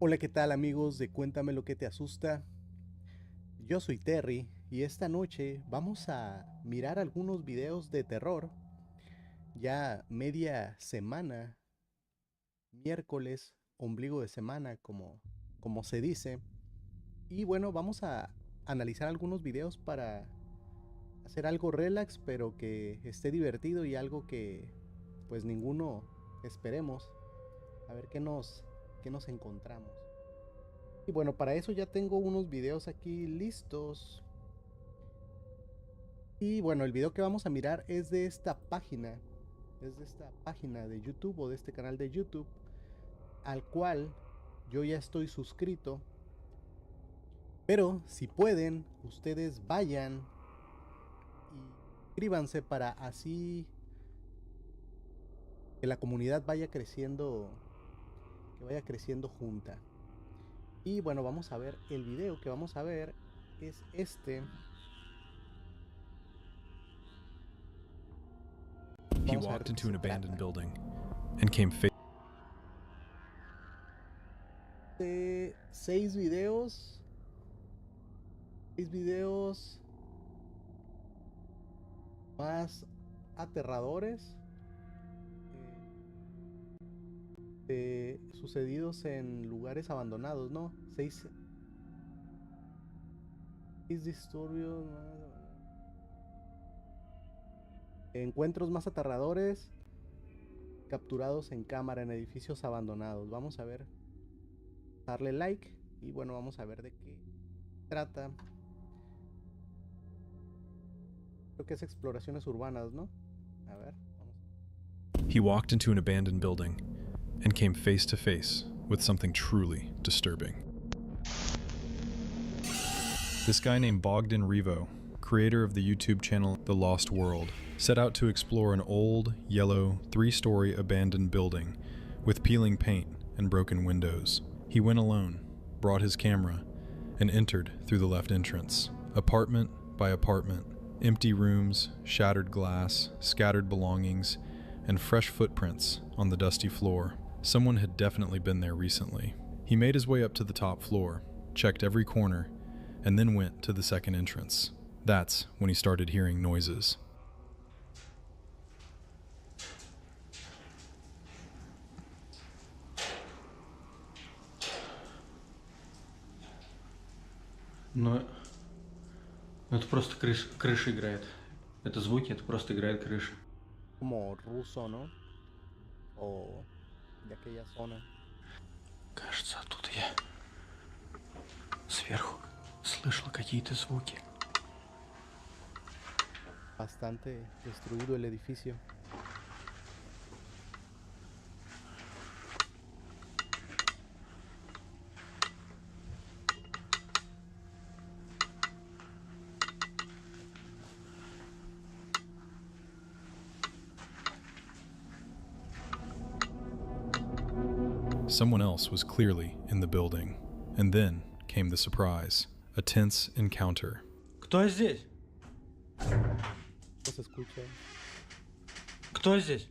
Hola, ¿qué tal amigos de Cuéntame lo que te asusta? Yo soy Terry y esta noche vamos a mirar algunos videos de terror. Ya media semana, miércoles, ombligo de semana, como se dice. Y bueno, vamos a analizar algunos videos para hacer algo relax, pero que esté divertido y algo que pues ninguno esperemos. A ver qué nos encontramos. Y bueno, para eso ya tengo unos videos aquí listos. Y bueno, el video que vamos a mirar es de esta página. Es de esta página de YouTube o de este canal de YouTube al cual yo ya estoy suscrito. Pero si pueden, ustedes vayan y suscríbanse para así que la comunidad vaya creciendo, que vaya creciendo junta. Y bueno, vamos a ver el video que vamos a ver es este. He Vamos a ver walked de qué into se an abandoned trata. building and came face. Seis videos. Seis videos más aterradores sucedidos en lugares abandonados, ¿no? Seis disturbios encuentros más aterradores capturados en cámara en edificios abandonados. Vamos a ver, darle like y bueno, vamos a ver de qué trata. Creo que es exploraciones urbanas, ¿no? A ver, vamos. He walked into an abandoned building and came face to face with something truly disturbing. This guy named Bogdan Revo, creator of the YouTube channel The Lost World, set out to explore an old, yellow, 3-story abandoned building with peeling paint and broken windows. He went alone, brought his camera, and entered through the left entrance. Apartment by apartment, empty rooms, shattered glass, scattered belongings, and fresh footprints on the dusty floor. Someone had definitely been there recently. He made his way up to the top floor, checked every corner, and then went to the second entrance. That's when he started hearing noises. Ну, это просто крыша играет. Это звуки, это просто играет крыша. Como ruso, ¿no? O de aquella zona. Кажется, оттуда я сверху слышал какие-то звуки. Bastante destruido el edificio. Someone else was clearly in the building. And then came the surprise, a tense encounter. Кто здесь? No se escucha. Кто здесь?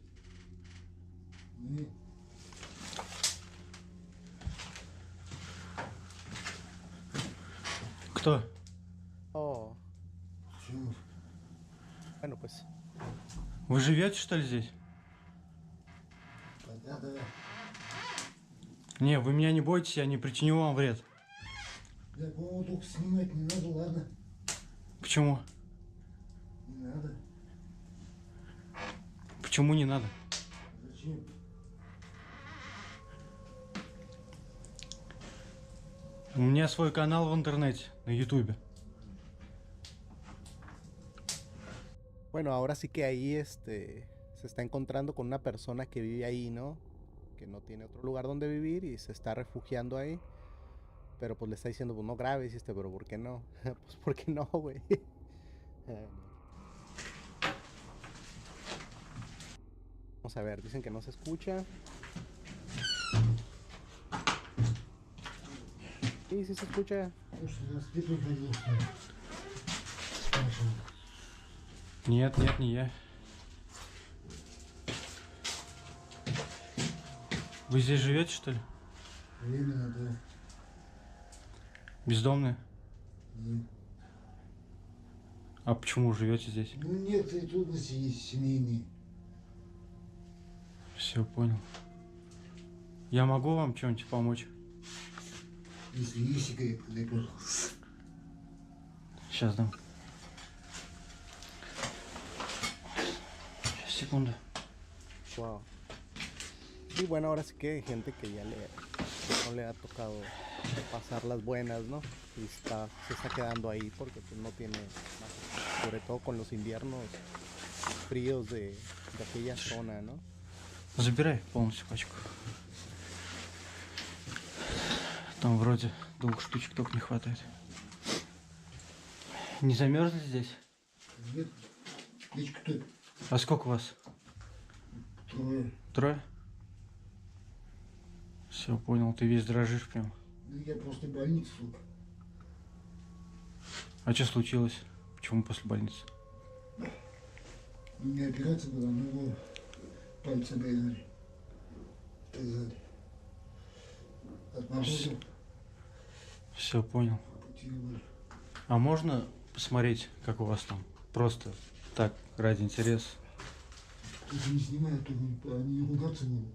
Кто? Oh. Bueno, pues. Вы живете, что ли, здесь? Да. Не, вы меня не бойтесь, я не причиню вам вред. Да, по-моему, только снимать не надо, ладно? Почему? Не надо. Почему не надо? Зачем? У меня свой канал в интернете, на ютубе. Bueno, ahora sí que ahí se está encontrando con una persona que vive ahí, ¿no? Que no tiene otro lugar donde vivir y se está refugiando ahí. Pero pues le está diciendo, pues no grabes, pero ¿por qué no? Pues porque no, güey. Vamos a ver, dicen que no se escucha. Sí, sí se escucha. Слушай, у нас ты приходил, что ли? Спрашивал. Нет, не я. Вы здесь живете, что ли? Временно, да. Бездомные? Да. А почему живете здесь? Ну, некоторые трудности есть семейные. Все, понял. Я могу вам чем-нибудь помочь? Если есть сигаретка, дай, пожалуйста. Сейчас dăm. Секунду. Wow. Y bueno, ahora sí que hay gente que ya no le ha tocado pasar las buenas, ¿no? Y se está quedando ahí porque pues no tiene más, sobre todo con los inviernos fríos de aquella zona, ¿no? Забирай полностью пачку. Там вроде 2 штучек только не хватает. Не замерзли здесь? Нет, печка тут А сколько у вас? трое. 3? Все, понял, ты весь дрожишь прям. Ну, я после больницы. А что случилось? Почему после больницы? У меня операция была, но пальцы обрезали. Сказали. От мороза Все, понял. потеряли. А можно посмотреть, как у вас там? Просто так, ради интереса. Только не снимают, только они ругаться будут.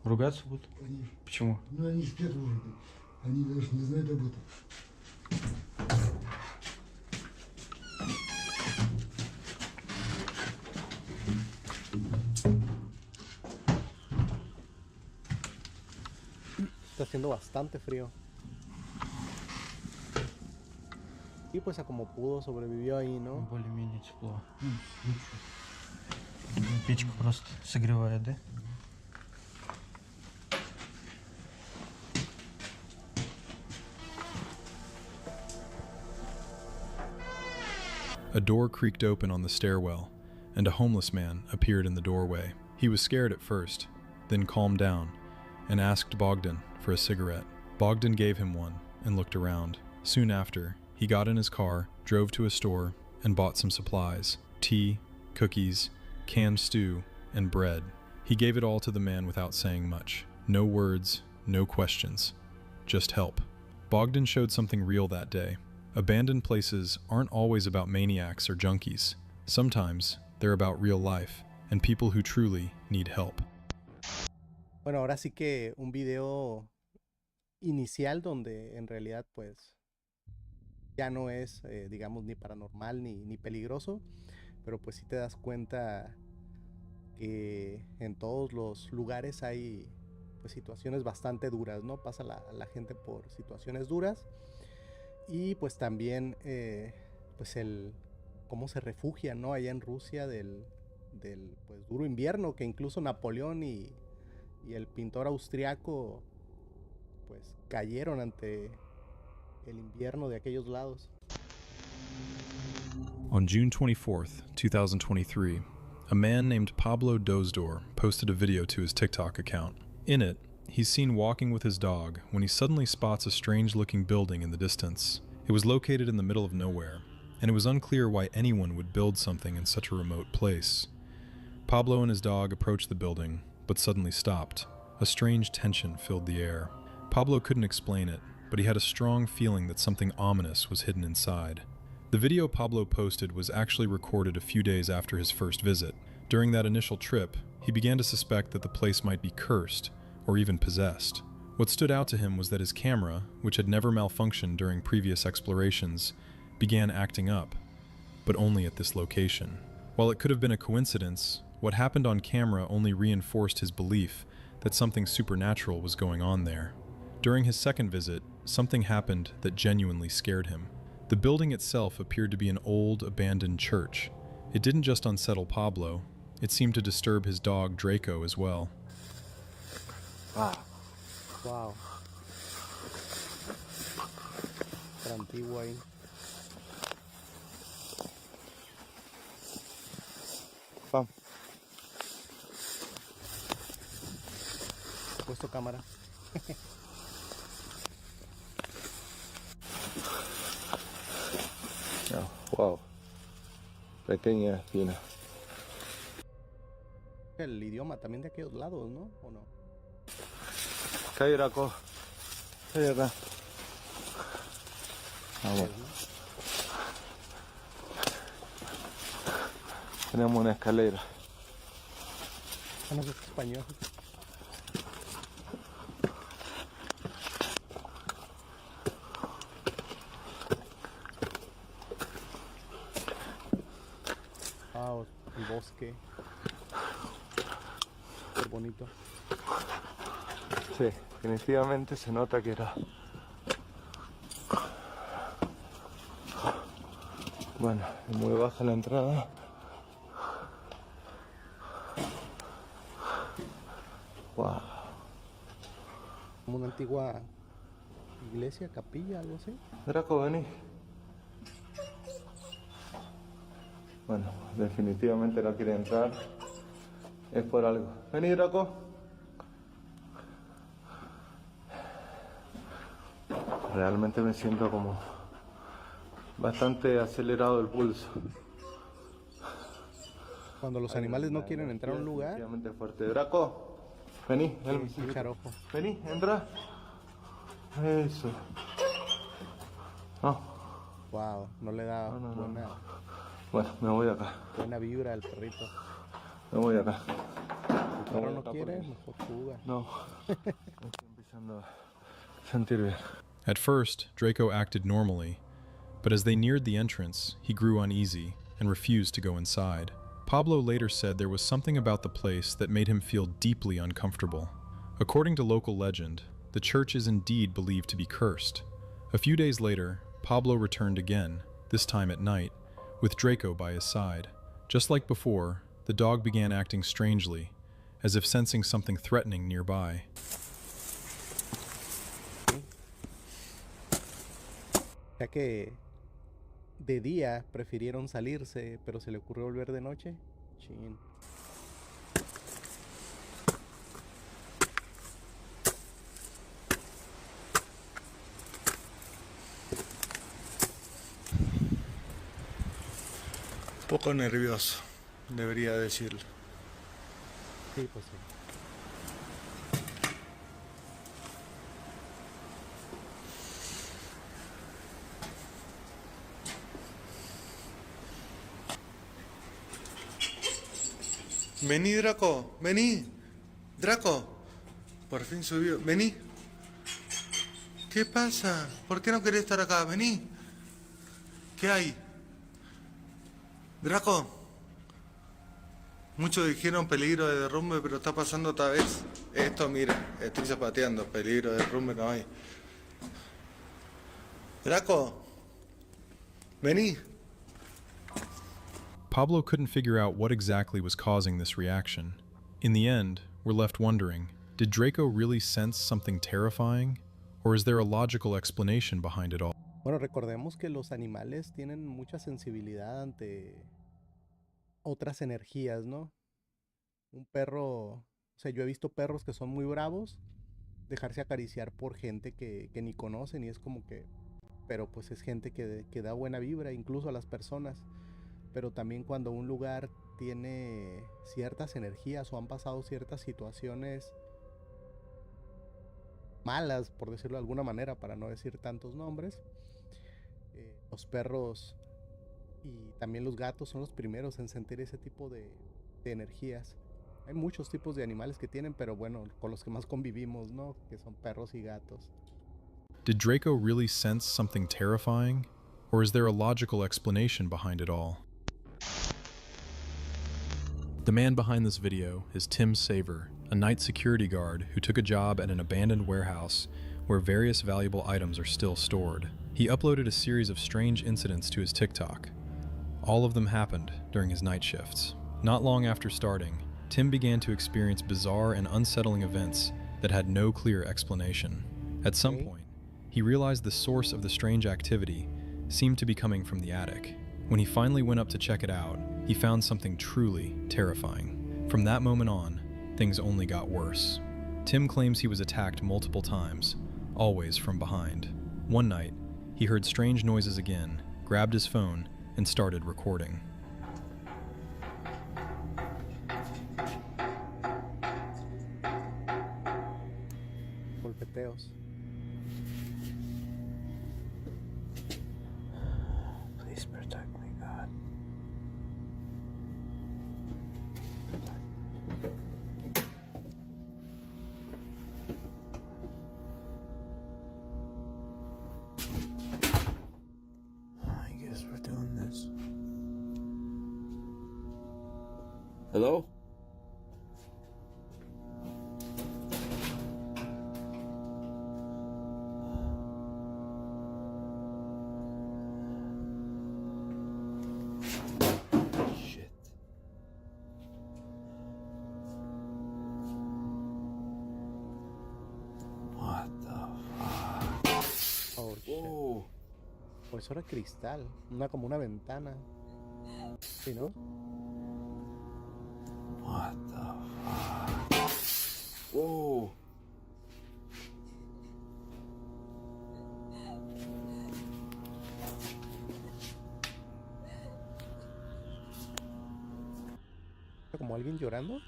Ругаться будут? Конечно. Почему? Ну, они спят уже. Они даже не знают об этом. Está haciendo bastante frío. Y pues a como pudo sobrevivió ahí, ¿no? Более-менее тепло. Печка просто согревает, да? A door creaked open on the stairwell, and a homeless man appeared in the doorway. He was scared at first, then calmed down, and asked Bogdan for a cigarette. Bogdan gave him one and looked around. Soon after, he got in his car, drove to a store, and bought some supplies: tea, cookies, canned stew, and bread. He gave it all to the man without saying much. No words, no questions. Just help. Bogdan showed something real that day. Abandoned places aren't always about maniacs or junkies. Sometimes they're about real life and people who truly need help. Bueno, ahora sí que un video inicial donde en realidad pues ya no es, digamos, ni paranormal ni peligroso, pero pues sí te das cuenta que en todos los lugares hay pues situaciones bastante duras, ¿no? Pasa la gente por situaciones duras y pues también pues cómo se refugian, ¿no? Allá en Rusia del pues duro invierno que incluso Napoleón y el pintor austriaco pues cayeron ante el invierno de aquellos lados. On June 24th, 2023, a man named Pablo Dozdor posted a video to his TikTok account. In it, he's seen walking with his dog when he suddenly spots a strange-looking building in the distance. It was located in the middle of nowhere, and it was unclear why anyone would build something in such a remote place. Pablo and his dog approached the building, but suddenly stopped. A strange tension filled the air. Pablo couldn't explain it, but he had a strong feeling that something ominous was hidden inside. The video Pablo posted was actually recorded a few days after his first visit. During that initial trip, he began to suspect that the place might be cursed, or even possessed. What stood out to him was that his camera, which had never malfunctioned during previous explorations, began acting up, but only at this location. While it could have been a coincidence, what happened on camera only reinforced his belief that something supernatural was going on there. During his second visit, something happened that genuinely scared him. The building itself appeared to be an old, abandoned church. It didn't just unsettle Pablo, it seemed to disturb his dog Draco as well. Wow. Tan antiguo ahí. Vamos. He puesto cámara. Wow. Pequeña, fina. El idioma también de aquellos lados, ¿no? ¿O no? Kairako. Estoy acá. Vamos. Tenemos una escalera. Ah, no, es español. Wow, el bosque. Qué bonito. Sí, definitivamente se nota que era. Bueno, es muy baja la entrada. Wow. Como una antigua iglesia, capilla, algo así. Draco, vení. Bueno, definitivamente no quiere entrar. Es por algo. Vení, Draco. Realmente me siento como bastante acelerado el pulso. Cuando los animales no quieren entrar a un lugar, Definitivamente fuerte. Draco, vení, ven. sí, echar ojo. Vení, entra. Eso. No, Wow, no le da no. Bueno, me voy acá. buena vibra al perrito. Me voy acá. Si el perro no quiere, mejor fuga. No. Estoy empezando a sentir bien. At first, Draco acted normally, but as they neared the entrance, he grew uneasy and refused to go inside. Pablo later said there was something about the place that made him feel deeply uncomfortable. According to local legend, the church is indeed believed to be cursed. A few days later, Pablo returned again, this time at night, with Draco by his side. Just like before, the dog began acting strangely, as if sensing something threatening nearby. Ya que de día prefirieron salirse, pero se le ocurrió volver de noche. Chin. Un poco nervioso, debería decirlo. Sí, pues sí. Vení, Draco, vení. Draco, por fin subió. Vení. ¿Qué pasa? ¿Por qué no querés estar acá? Vení. ¿Qué hay? Draco. Muchos dijeron peligro de derrumbe, pero está pasando otra vez. Esto, mira, estoy zapateando. Peligro de derrumbe no hay. Draco. Vení. Pablo couldn't figure out what exactly was causing this reaction. In the end, we're left wondering, did Draco really sense something terrifying? Or is there a logical explanation behind it all? Bueno, recordemos que los animales tienen mucha sensibilidad ante otras energías, ¿no? Un perro, o sea, yo he visto perros que son muy bravos dejarse acariciar por gente que ni conocen y es como que, pero pues es gente que da buena vibra, incluso a las personas. Pero también cuando un lugar tiene ciertas energías o han pasado ciertas situaciones malas, por decirlo de alguna manera, para no decir tantos nombres, los perros y también los gatos son los primeros en sentir ese tipo de energías. Hay muchos tipos de animales que tienen, pero bueno, con los que más convivimos, ¿no? Que son perros y gatos. Did Draco really sense something terrifying? Or is there a logical explanation behind it all? The man behind this video is Tim Saver, a night security guard who took a job at an abandoned warehouse where various valuable items are still stored. He uploaded a series of strange incidents to his TikTok. All of them happened during his night shifts. Not long after starting, Tim began to experience bizarre and unsettling events that had no clear explanation. At some point, he realized the source of the strange activity seemed to be coming from the attic. When he finally went up to check it out, he found something truly terrifying. From that moment on, things only got worse. Tim claims he was attacked multiple times, always from behind. One night, he heard strange noises again, grabbed his phone, and started recording. Golpeteos. Hello? Shit. What the fuck? Oh, shit. Whoa. O eso era cristal. Como una ventana. ¿Sí, no? What the fuck? Whoa. Como alguien llorando.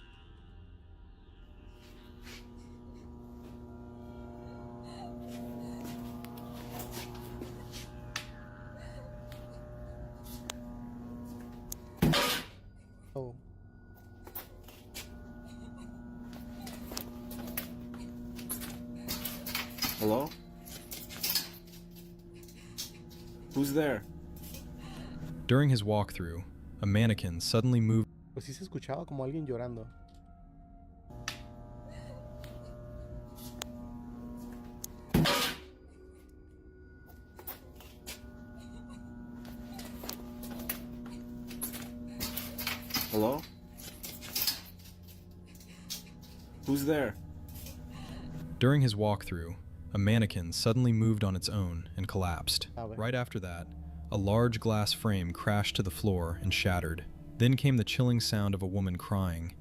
Oh. Hello? Who's there? During his walkthrough, a mannequin suddenly moved. Pues sí se escuchaba como alguien llorando. Hello? Who's there? During his walkthrough, a mannequin suddenly moved on its own and collapsed. ver. Right after that, a large glass frame crashed to the floor and shattered. Then came the chilling sound of a woman crying,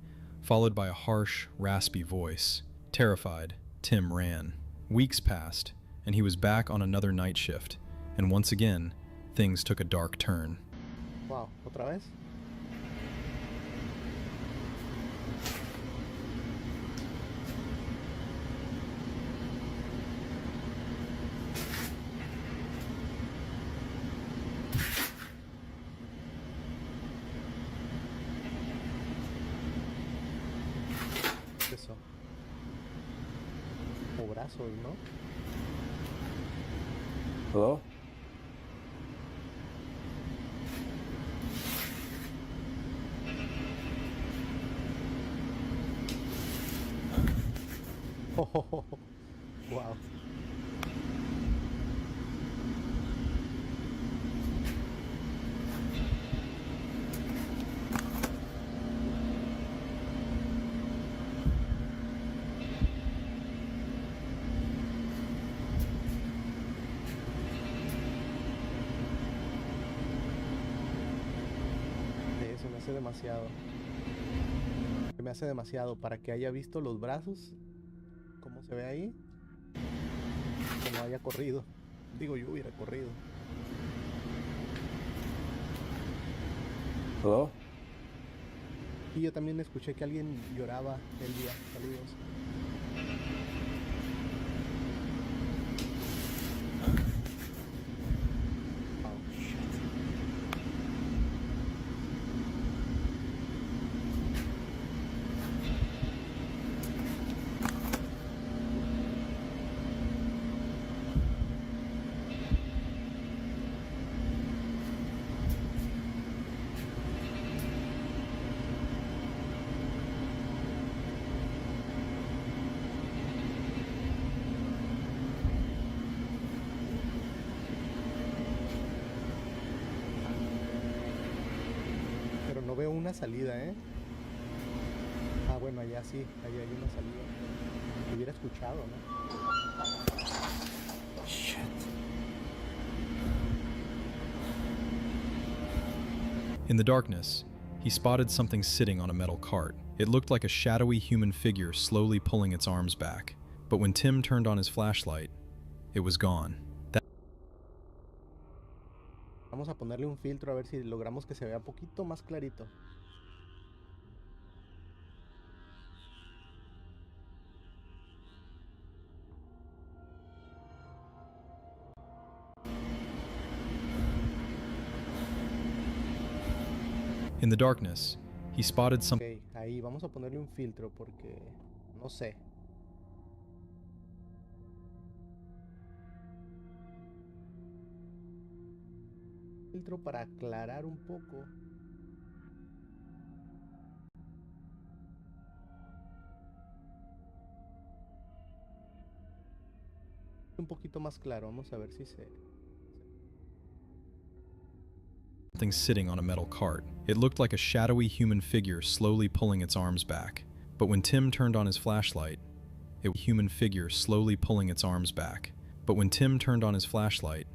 followed by a harsh, raspy voice. Terrified, Tim ran. Weeks passed, and he was back on another night shift, and once again, things took a dark turn. Wow, ¿otra vez? Eso. O brazos, ¿no? Hello? Oh, wow. Sí, se me hace demasiado. Se me hace demasiado para que haya visto los brazos, como se ve ahí, que no haya corrido. Digo, yo hubiera corrido. Hello? Y yo también escuché que alguien lloraba el día. Saludos. Wow. Pero no veo una salida, ¿eh? Ah, bueno, allá sí, allá hay una salida. Lo hubiera escuchado, ¿no? Shit. In the darkness, he spotted something sitting on a metal cart. It looked like a shadowy human figure slowly pulling its arms back. But when Tim turned on his flashlight, it was gone. Vamos a ponerle un filtro a ver si logramos que se vea poquito más clarito. In the darkness, he spotted Ok, something. ahí vamos a ponerle un filtro porque no sé. Filtro para aclarar un poco. Un poquito más claro, vamos a ver si se... Something sitting on a metal cart. It looked like a shadowy human figure slowly pulling its arms back. But when Tim turned on his flashlight, it was a human figure slowly pulling its arms back. But when Tim turned on his flashlight,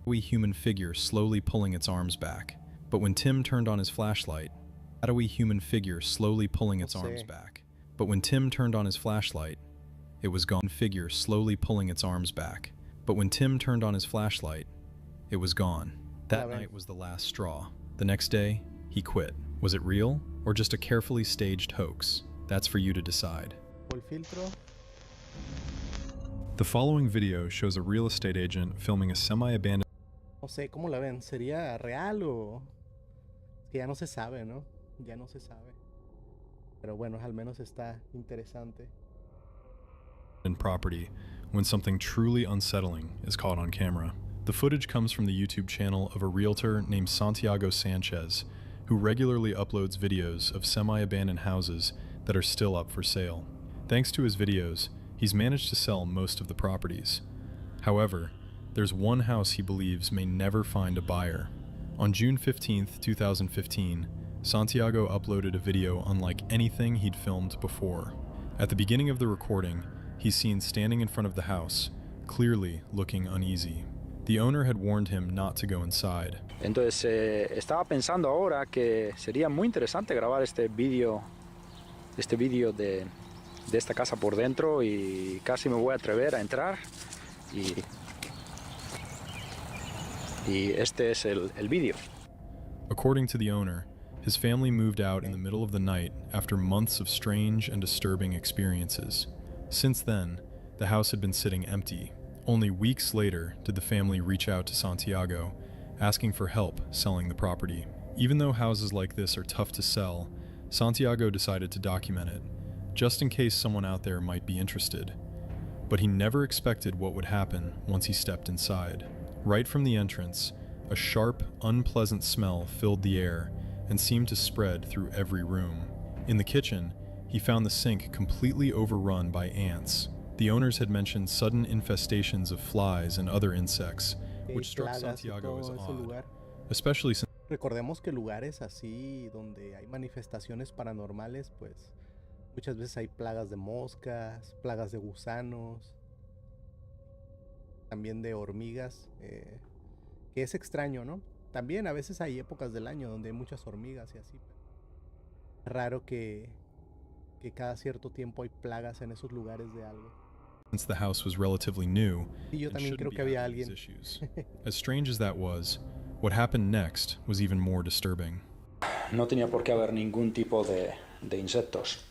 a human figure slowly pulling its arms back. But when Tim turned on his flashlight, a human figure slowly pulling its arms back. But when Tim turned on his flashlight, it was gone. Figure slowly pulling its arms back. But when Tim turned on his flashlight, it was gone. That night was the last straw. The next day, he quit. Was it real or just a carefully staged hoax? That's for you to decide. El filtro. The following video shows a real estate agent filming a semi-abandoned... No sé, ¿cómo la ven? ¿Sería real o...? Es que ya no se sabe, ¿no? Ya no se sabe. Pero bueno, al menos está interesante. ...property when something truly unsettling is caught on camera. The footage comes from the YouTube channel of a realtor named Santiago Sanchez, who regularly uploads videos of semi-abandoned houses that are still up for sale. Thanks to his videos, he's managed to sell most of the properties. However, there's one house he believes may never find a buyer. On June 15th, 2015, Santiago uploaded a video unlike anything he'd filmed before. At the beginning of the recording, he's seen standing in front of the house, clearly looking uneasy. The owner had warned him not to go inside. Entonces estaba pensando ahora que sería muy interesante grabar este vídeo de esta casa por dentro y casi me voy a atrever a entrar y este es el vídeo. According to the owner, his family moved out in the middle of the night after months of strange and disturbing experiences. Since then, the house had been sitting empty. Only weeks later did the family reach out to Santiago, asking for help selling the property. Even though houses like this are tough to sell, Santiago decided to document it, just in case someone out there might be interested. But he never expected what would happen once he stepped inside. Right from the entrance, a sharp, unpleasant smell filled the air and seemed to spread through every room. In the kitchen, he found the sink completely overrun by ants. The owners had mentioned sudden infestations of flies and other insects, which struck Santiago as odd, especially since... Recordemos que lugares así donde hay manifestaciones paranormales, pues muchas veces hay plagas de moscas, plagas de gusanos, también de hormigas, que es extraño, ¿no? También a veces hay épocas del año donde hay muchas hormigas y así. Raro que cada cierto tiempo hay plagas en esos lugares de algo. Since the house was relatively new, y yo también creo que había alguien. As strange as that was, what happened next was even more disturbing. No tenía por qué haber ningún tipo de insectos.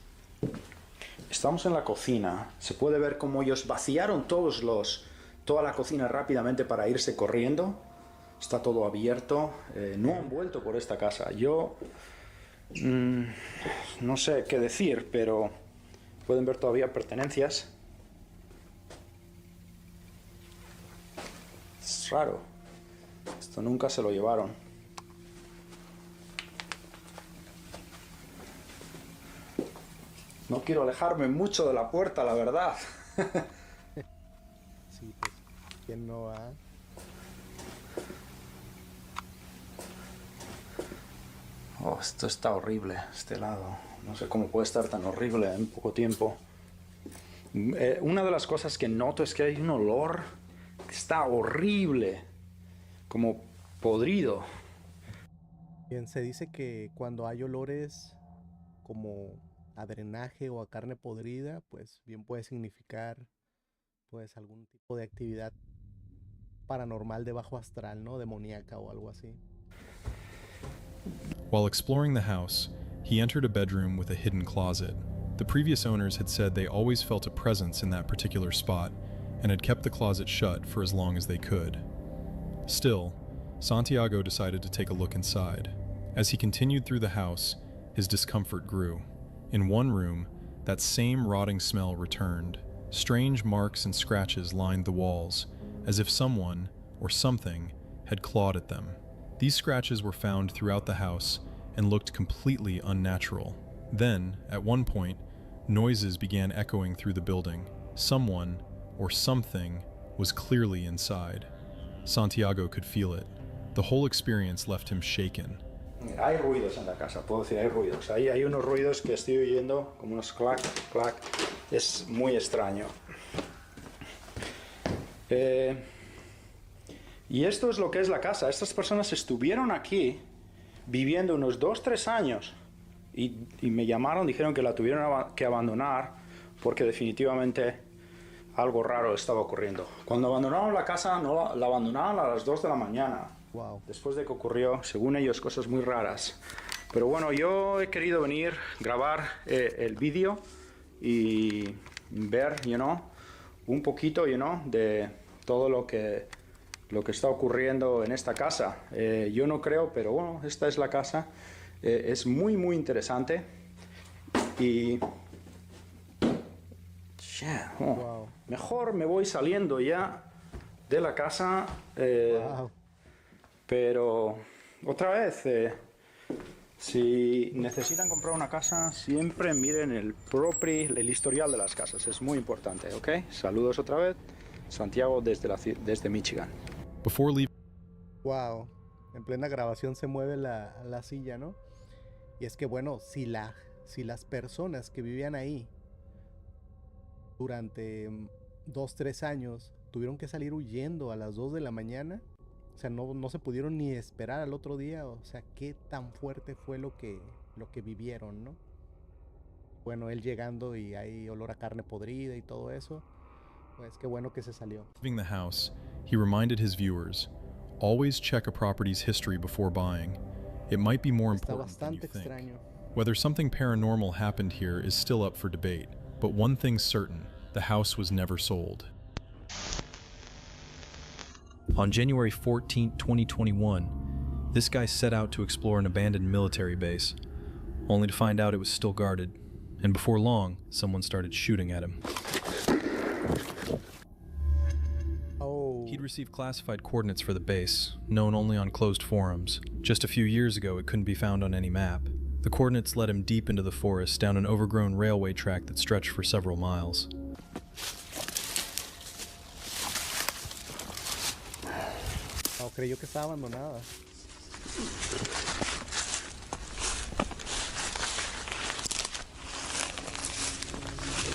Estamos en la cocina. Se puede ver cómo ellos vaciaron toda la cocina rápidamente para irse corriendo. Está todo abierto. No han vuelto por esta casa. Yo no sé qué decir, pero pueden ver todavía pertenencias. Es raro. Esto nunca se lo llevaron. No quiero alejarme mucho de la puerta, la verdad. Sí, pues, ¿quién no va? Oh, esto está horrible, este lado. No sé cómo puede estar tan horrible en poco tiempo. Una de las cosas que noto es que hay un olor que está horrible, como podrido. Bien, se dice que cuando hay olores como a drenaje o a carne podrida, pues bien puede significar pues algún tipo de actividad paranormal de bajo astral, ¿no? Demoníaca o algo así. While exploring the house, he entered a bedroom with a hidden closet. The previous owners had said they always felt a presence in that particular spot and had kept the closet shut for as long as they could. Still, Santiago decided to take a look inside. As he continued through the house, his discomfort grew. In one room, that same rotting smell returned. Strange marks and scratches lined the walls, as if someone, or something, had clawed at them. These scratches were found throughout the house and looked completely unnatural. Then, at one point, noises began echoing through the building. Someone, or something, was clearly inside. Santiago could feel it. The whole experience left him shaken. Hay ruidos en la casa, puedo decir, hay ruidos. Hay unos ruidos que estoy oyendo, como unos clac, clac. Es muy extraño. Y esto es lo que es la casa. Estas personas estuvieron aquí viviendo unos 2-3 años y me llamaron, dijeron que la tuvieron que abandonar porque definitivamente algo raro estaba ocurriendo. Cuando abandonaron la casa, no la abandonaron a las 2 de la mañana. Wow. Después de que ocurrió, según ellos, cosas muy raras. Pero bueno, yo he querido venir, grabar el vídeo y ver, un poquito, de todo lo que está ocurriendo en esta casa. Yo no creo, pero bueno, esta es la casa. Es muy, muy interesante. Y... Wow. Mejor me voy saliendo ya de la casa. Wow. Pero, otra vez, si necesitan comprar una casa, siempre miren el historial de las casas. Es muy importante, ¿ok? Saludos otra vez. Santiago desde Michigan. Before leaving, Wow. En plena grabación se mueve la silla, ¿no? Y es que bueno, si las personas que vivían ahí durante 2-3 años tuvieron que salir huyendo a las 2 de la mañana, o sea, no se pudieron ni esperar al otro día, o sea, qué tan fuerte fue lo que vivieron, ¿no? Bueno, él llegando y hay olor a carne podrida y todo eso, pues qué bueno que se salió. leaving the house, he reminded his viewers, always check a property's history before buying. It might be more Está important than you bastante think. extraño. Whether something paranormal happened here is still up for debate, but one thing's certain, the house was never sold. On January 14, 2021, this guy set out to explore an abandoned military base, only to find out it was still guarded, and before long, someone started shooting at him. Oh, He'd received classified coordinates for the base, known only on closed forums. Just a few years ago, it couldn't be found on any map. The coordinates led him deep into the forest, down an overgrown railway track that stretched for several miles. no, creyó que estaba abandonada.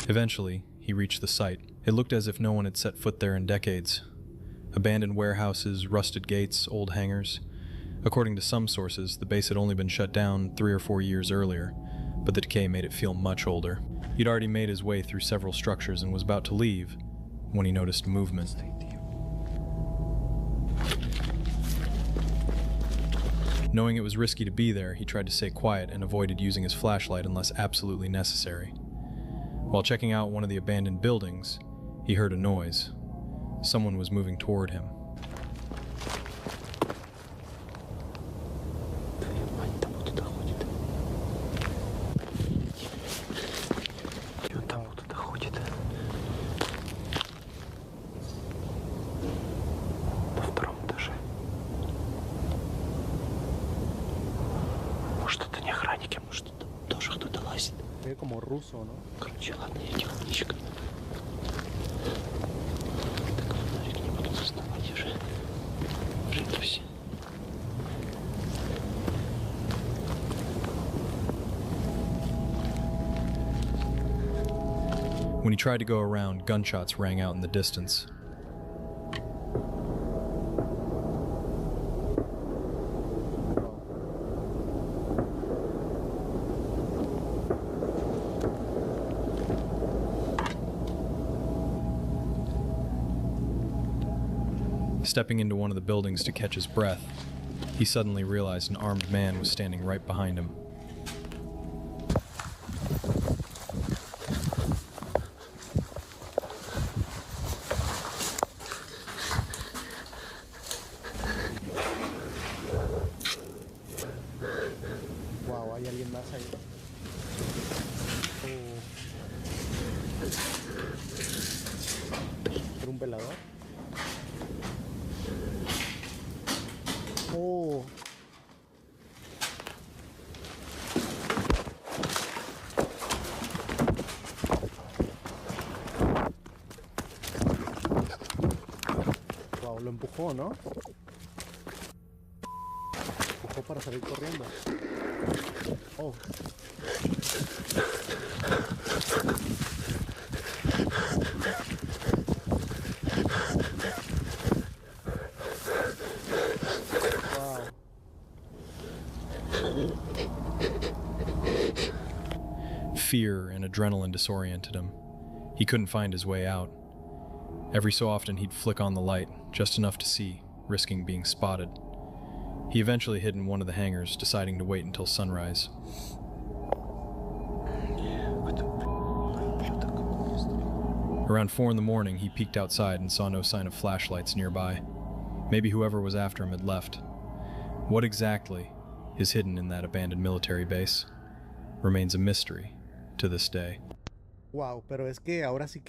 Eventually, he reached the site. It looked as if no one had set foot there in decades. Abandoned warehouses, rusted gates, old hangars. According to some sources, the base had only been shut down 3 or 4 years earlier, but the decay made it feel much older. He'd already made his way through several structures and was about to leave when he noticed movement. Knowing it was risky to be there, he tried to stay quiet and avoided using his flashlight unless absolutely necessary. While checking out one of the abandoned buildings, he heard a noise. Someone was moving toward him. Se ve como ruso, ¿no? Короче, ладно, я тихонечко. Так, фонарик не буду доставать уже. В ребусе. When he tried to go around, gunshots rang out in the distance. Stepping into one of the buildings to catch his breath, he suddenly realized an armed man was standing right behind him. Wow, hay alguien más ahí. Oh. ¿Era un velador? Oh. empujó, ¿no? Empujó para salir corriendo. Oh. Wow. Fear and adrenaline disoriented him. He couldn't find his way out. Every so often he'd flick on the light, just enough to see, risking being spotted. He eventually hid in one of the hangars, deciding to wait until sunrise. Around 4 in the morning, he peeked outside and saw no sign of flashlights nearby. Maybe whoever was after him had left. What exactly is hidden in that abandoned military base remains a mystery to this day. Wow, pero es que ahora sí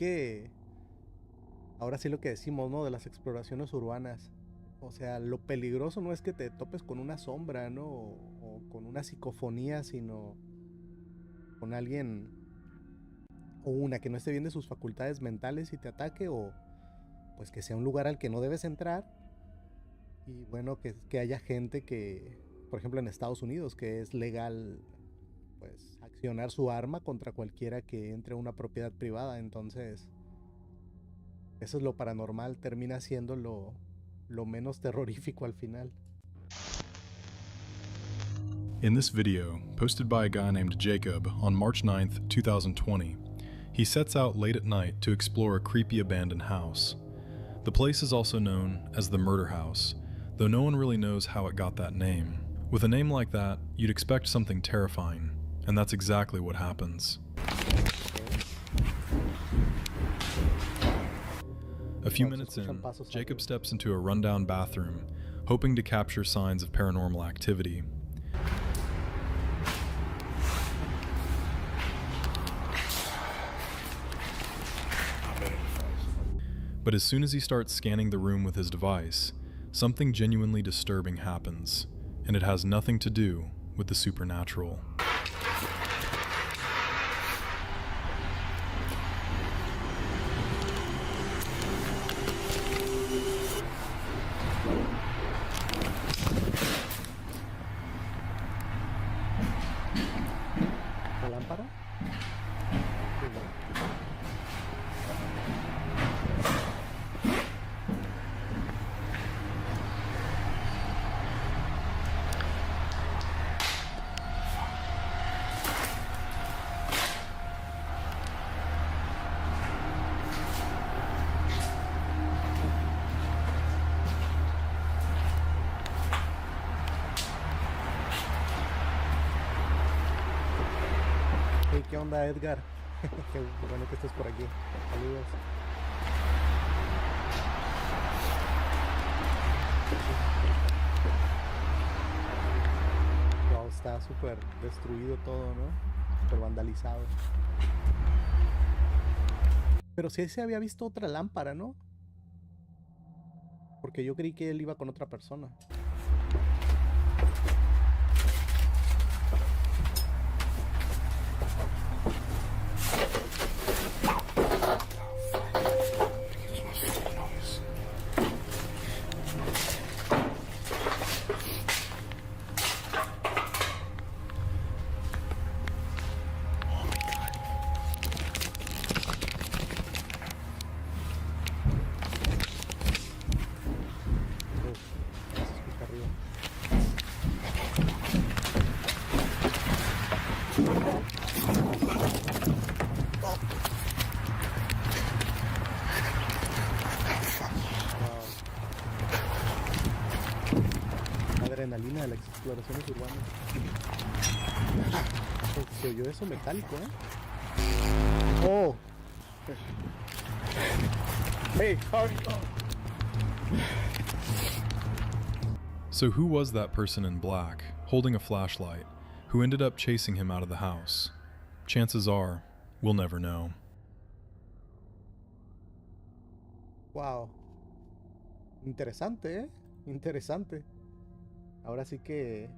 lo que decimos, ¿no? De las exploraciones urbanas. O sea, lo peligroso no es que te topes con una sombra, ¿no? O con una psicofonía, sino con alguien o una que no esté bien de sus facultades mentales y te ataque, o pues que sea un lugar al que no debes entrar. Y bueno, que haya gente que, por ejemplo en Estados Unidos, que es legal pues accionar su arma contra cualquiera que entre a una propiedad privada. Entonces eso es lo paranormal, termina siendo lo menos terrorífico al final. In this video, posted by a guy named Jacob on March 9th, 2020, he sets out late at night to explore a creepy abandoned house. The place is also known as the Murder House, though no one really knows how it got that name. With a name like that, you'd expect something terrifying, and that's exactly what happens. A few minutes in, Jacob steps into a rundown bathroom, hoping to capture signs of paranormal activity. But as soon as he starts scanning the room with his device, something genuinely disturbing happens, and it has nothing to do with the supernatural. ¿La lámpara? Hey, ¿qué onda, Edgar? Qué bueno que estés por aquí. Saludos. Wow, está súper destruido todo, ¿no? Súper vandalizado. Pero sí se había visto otra lámpara, ¿no? Porque yo creí que él iba con otra persona. Adrenalina de las exploraciones urbanas. Se oyó eso metálico, ¿eh? ¡Oh! Hey, hurry up! So who was that person in black, holding a flashlight, who ended up chasing him out of the house? Chances are, we'll never know. Wow. Interesante, ¿eh? Interesante. Ahora sí que...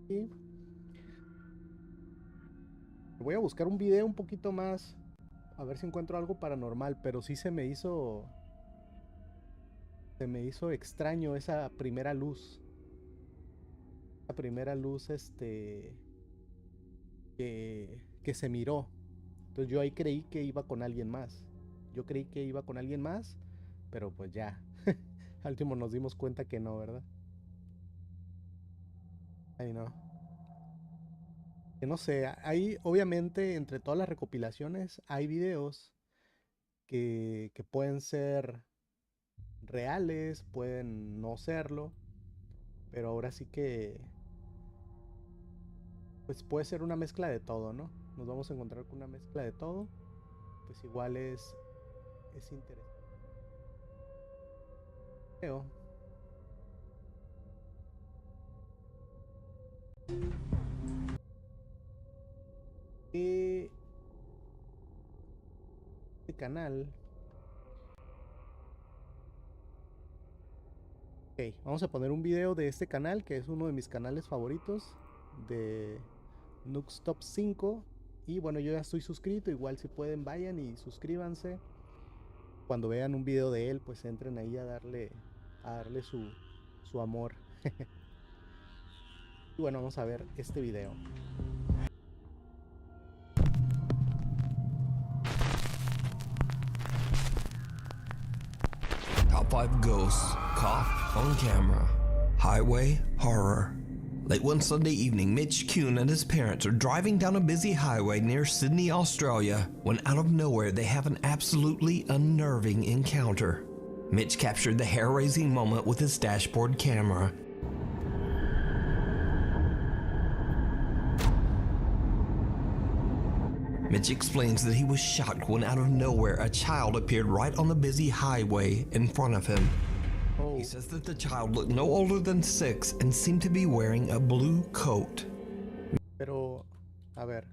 Sí. Voy a buscar un video un poquito más A ver si encuentro algo paranormal, pero sí se me hizo extraño esa primera luz. La primera luz que se miró. Entonces yo ahí creí que iba con alguien más. Yo creí que iba con alguien más, pero pues ya. Al último nos dimos cuenta que no, ¿verdad? Ay, no. Que no sé, hay obviamente entre todas las recopilaciones hay videos que pueden ser reales, pueden no serlo, pero ahora sí que pues puede ser una mezcla de todo, ¿no? Nos vamos a encontrar con una mezcla de todo, pues igual es interesante. Creo. Este canal. Ok, vamos a poner un video de este canal, que es uno de mis canales favoritos, de Nux Top 5. Y bueno, yo ya estoy suscrito, igual si pueden vayan y suscríbanse. Cuando vean un video de él, pues entren ahí a darle su amor. Y bueno, vamos a ver este video. Top 5 ghosts caught on camera. Highway horror. Late one Sunday evening, Mitch QUE and his parents are driving down a busy highway near Sydney, Australia, when out of nowhere they have an absolutely unnerving encounter. Mitch captured the hair-raising moment with his dashboard camera. Mitch explains that he was shocked when out of nowhere a child appeared right on the busy highway in front of him. Oh. He says that the child looked no older than 6 and seemed to be wearing a blue coat. Pero, a ver.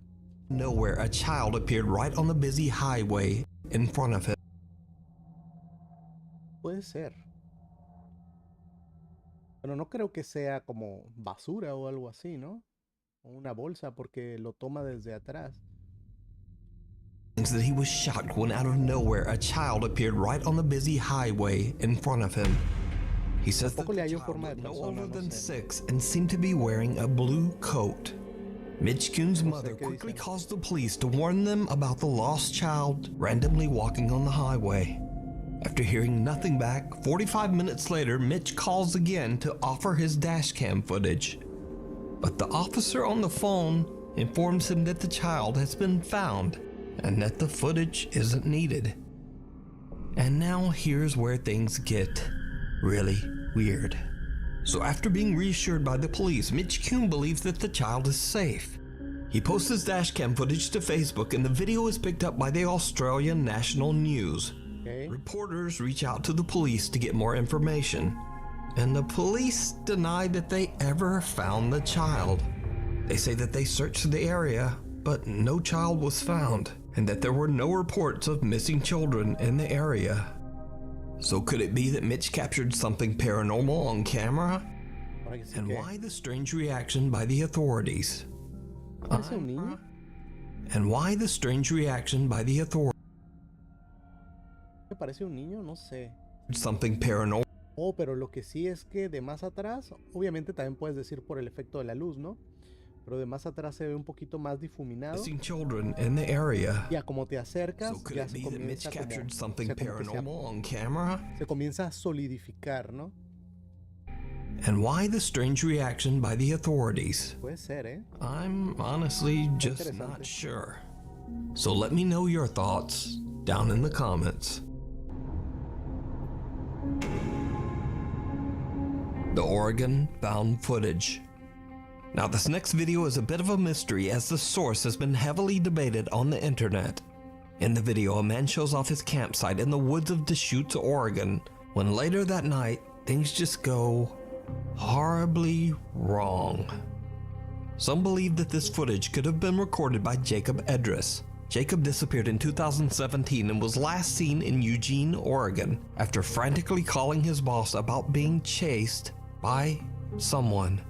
Nowhere a child appeared right on the busy highway in front of him. Puede ser. Pero no creo que sea como basura o algo así, ¿no? O una bolsa, porque lo toma desde atrás. That he was shocked when out of nowhere a child appeared right on the busy highway in front of him. He says that the child looked no older than 6 and seemed to be wearing a blue coat. Mitch QUE's mother quickly calls the police to warn them about the lost child randomly walking on the highway. After hearing nothing back, 45 minutes later, Mitch calls again to offer his dashcam footage. But the officer on the phone informs him that the child has been found and that the footage isn't needed. And now here's where things get really weird. So after being reassured by the police, Mitch QUE believes that the child is safe. He posts his dashcam footage to Facebook and the video is picked up by the Australian National News. Okay. Reporters reach out to the police to get more information, and the police deny that they ever found the child. They say that they searched the area, but no child was found, and that there were no reports of missing children in the area. So could it be that Mitch captured something paranormal on camera? And why the strange reaction by the authorities? And why the strange reaction by the authorities? ¿Me parece un niño? No sé. Something paranormal. Oh, pero lo que sí es que de más atrás, obviamente también puedes decir por el efecto de la luz, ¿no? Pero de más atrás se ve un poquito más difuminado. Missing children in the area. Ya como te acercas, So could ya it se be that Mitch comienza captured something como que paranormal on camera? se comienza a solidificar, ¿no? And why the strange reaction by the authorities? Puede ser, ¿eh? I'm honestly just not sure. So let me know your thoughts down in the comments. The Oregon found footage. Now this next video is a bit of a mystery as the source has been heavily debated on the internet. In the video, a man shows off his campsite in the woods of Deschutes, Oregon, when later that night, things just go horribly wrong. Some believe that this footage could have been recorded by Jacob Edris. Jacob disappeared in 2017 and was last seen in Eugene, Oregon, after frantically calling his boss about being chased by someone.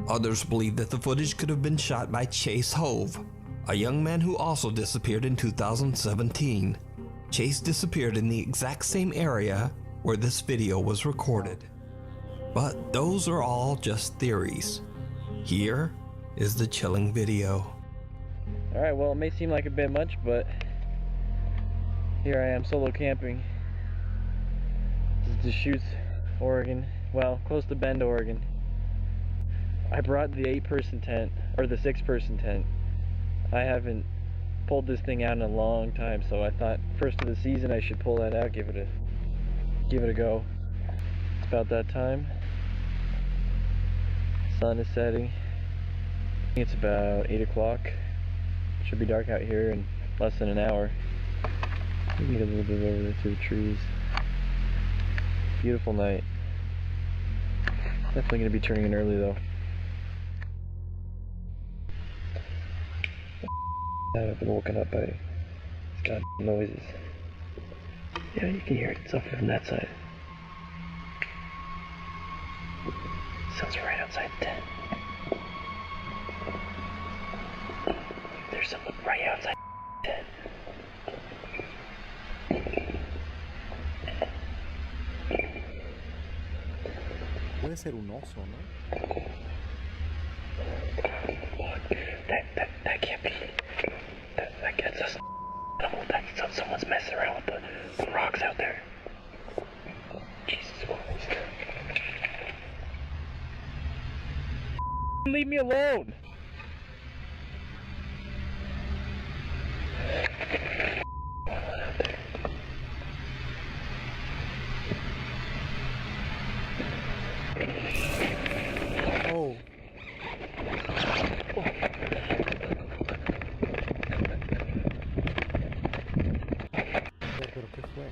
Others believe that the footage could have been shot by Chase Hove. a young man who also disappeared in 2017. Chase disappeared in the exact same area where this video was recorded. But those are all just theories. Here is the chilling video. Alright, well, it may seem like a bit much, but here I am solo camping. This is Deschutes, Oregon. Well, close to Bend, Oregon. I brought the 8-person tent, or the 6-person tent. I haven't pulled this thing out in a long time, so I thought first of the season I should pull that out, give it a go. It's about that time. Sun is setting. It's about 8 o'clock. Should be dark out here in less than an hour. We can get a little bit over there through the trees. Beautiful night. Definitely gonna be turning in early though. I've been woken up by these goddamn noises. Yeah, you can hear it. It's up from that side. Sounds right outside the tent. There's someone right outside the tent. Puede ser un oso, ¿no? That can't be. That's just animal. That's someone's messing around with the rocks out there. Jesus Christ. Leave me alone. Oh. ¿Pero qué fue?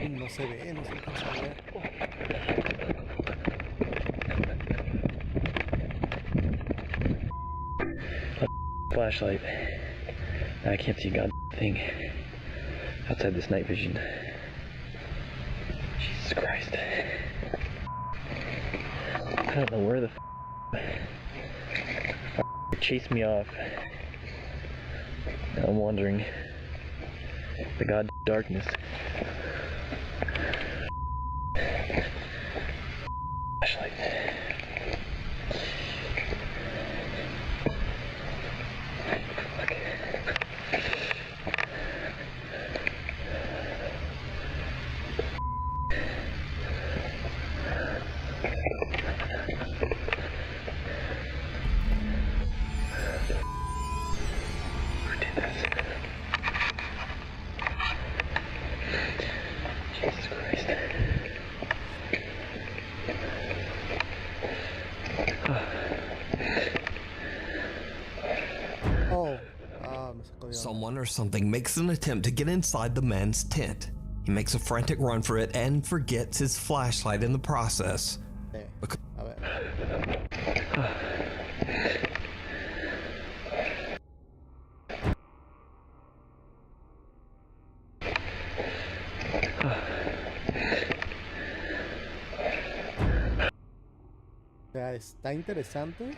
No se ve, no se alcanza a ver. Flashlight. I can't see a god thing outside this night vision. Jesus Christ. I don't know where the chased me off. Now I'm wandering the god darkness. Flashlight. Someone or something makes an attempt to get inside the man's tent. He makes a frantic run for it and forgets his flashlight in the process. O sea, está interesante.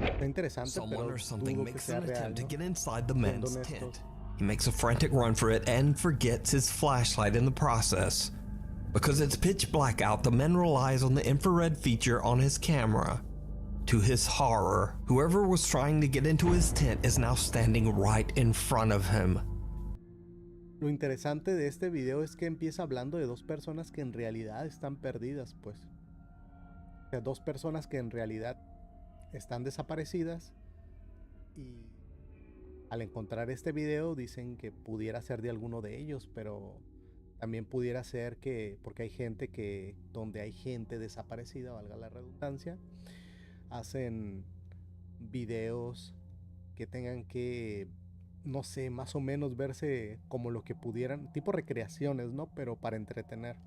Está interesante, Someone or something dudo que makes sea an real, attempt to ¿no? get inside the man's Siendo tent. honestos. He makes a frantic run for it and forgets his flashlight in the process. Because it's pitch black out, the man relies on the infrared feature on his camera. To his horror, whoever was trying to get into his tent is now standing right in front of him. Lo interesante de este video es que empieza hablando de dos personas que en realidad están perdidas, pues. O sea, dos personas que en realidad están desaparecidas y al encontrar este video dicen que pudiera ser de alguno de ellos, pero también pudiera ser que, porque hay gente que, donde hay gente desaparecida, valga la redundancia, hacen videos que tengan que, no sé, más o menos verse como lo que pudieran, tipo recreaciones, ¿no? Pero para entretener.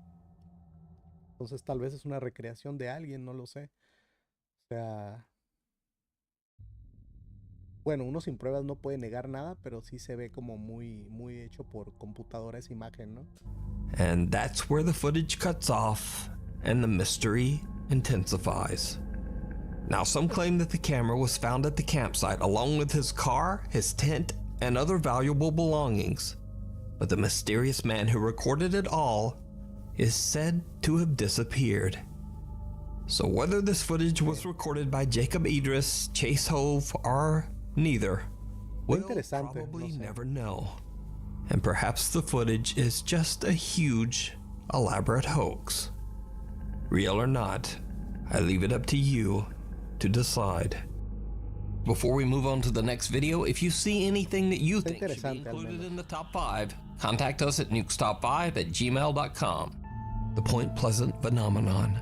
Entonces tal vez es una recreación de alguien, no lo sé. O sea, Bueno, uno sin pruebas no puede negar nada, pero sí se ve como muy hecho por computadora esa imagen, ¿no? And that's where the footage cuts off and the mystery intensifies. Now, some claim that the camera was found at the campsite along with his car, his tent, and other valuable belongings. But the mysterious man who recorded it all is said to have disappeared. So whether this footage was recorded by Jacob Idris, Chase Hove, or neither, we'll probably never know. And perhaps the footage is just a huge, elaborate hoax. Real or not, I leave it up to you to decide. Before we move on to the next video, if you see anything that you think should be included in the top 5, contact us at nukestop5@gmail.com. The Point Pleasant Phenomenon.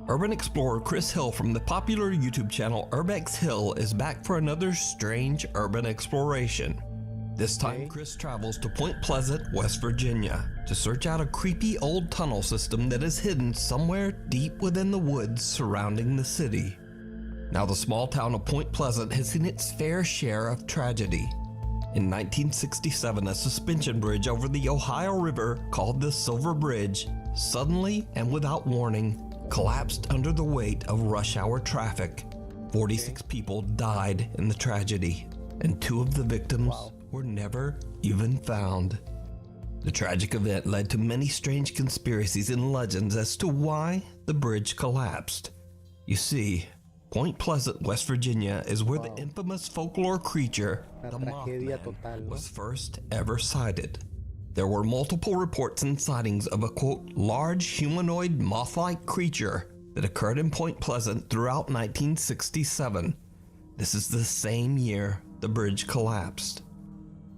Urban explorer Chris Hill from the popular YouTube channel Urbex Hill is back for another strange urban exploration. This time, Chris travels to Point Pleasant, West Virginia, to search out a creepy old tunnel system that is hidden somewhere deep within the woods surrounding the city. Now, the small town of Point Pleasant has seen its fair share of tragedy. In 1967, a suspension bridge over the Ohio River called the Silver Bridge suddenly and without warning collapsed under the weight of rush hour traffic. 46 people died in the tragedy, and 2 of the victims were never even found. The tragic event led to many strange conspiracies and legends as to why the bridge collapsed. You see, Point Pleasant, West Virginia is where the infamous folklore creature, the Mothman, was first ever sighted. There were multiple reports and sightings of a, quote, large humanoid moth-like creature that occurred in Point Pleasant throughout 1967. This is the same year the bridge collapsed.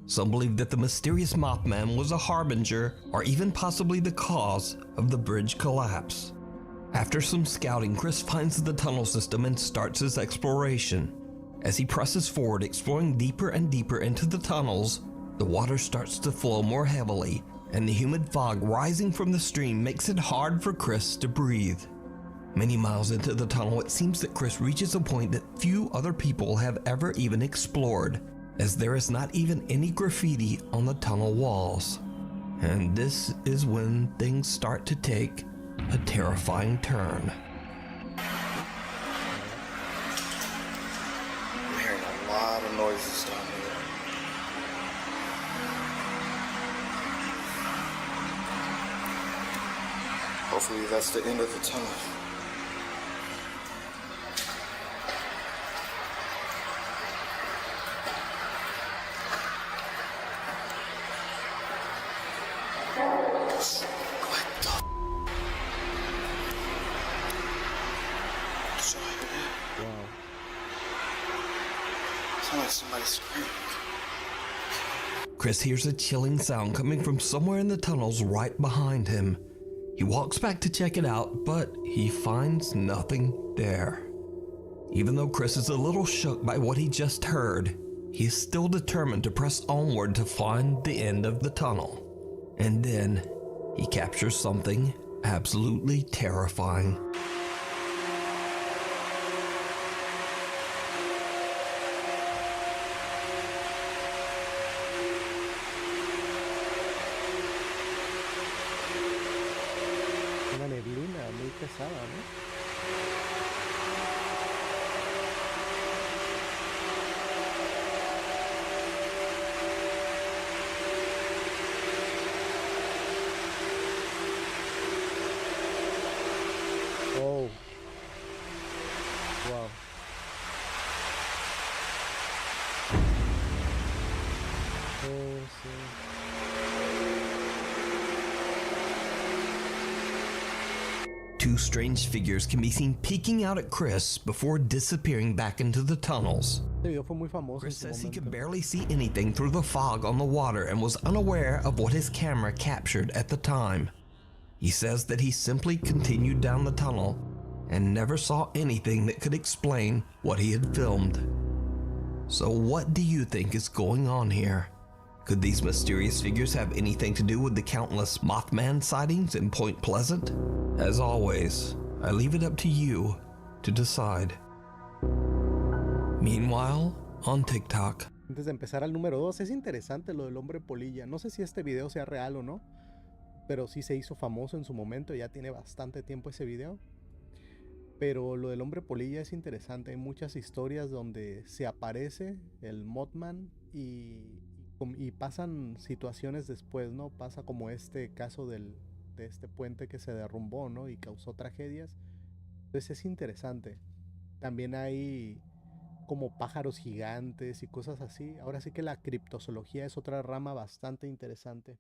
Some believe that the mysterious Mothman was a harbinger or even possibly the cause of the bridge collapse. After some scouting, Chris finds the tunnel system and starts his exploration. As he presses forward, exploring deeper and deeper into the tunnels, the water starts to flow more heavily, and the humid fog rising from the stream makes it hard for Chris to breathe. Many miles into the tunnel, it seems that Chris reaches a point that few other people have ever even explored, as there is not even any graffiti on the tunnel walls. And this is when things start to take a terrifying turn. I'm hearing a lot of noises down here. Hopefully that's the end of the tunnel. Chris hears a chilling sound coming from somewhere in the tunnels right behind him. He walks back to check it out, but he finds nothing there. Even though Chris is a little shook by what he just heard, he is still determined to press onward to find the end of the tunnel. And then he captures something absolutely terrifying. Una neblina muy pesada, ¿no? Oh. Wow. Oh, sí. Two strange figures can be seen peeking out at Chris before disappearing back into the tunnels. Chris says he could barely see anything through the fog on the water and was unaware of what his camera captured at the time. He says that he simply continued down the tunnel and never saw anything that could explain what he had filmed. So what do you think is going on here? Could these mysterious figures have anything to do with the countless Mothman sightings in Point Pleasant? As always, I leave it up to you to decide. Meanwhile, on TikTok. Antes de empezar al número 2, es interesante lo del hombre polilla. No sé si este video sea real o no, pero sí se hizo famoso en su momento, ya tiene bastante tiempo ese video. Pero lo del hombre polilla es interesante, hay muchas historias donde se aparece el Mothman y pasan situaciones después, ¿no? Pasa como este caso de este puente que se derrumbó, ¿no? Y causó tragedias. Entonces es interesante. También hay como pájaros gigantes y cosas así. Ahora sí que la criptozoología es otra rama bastante interesante.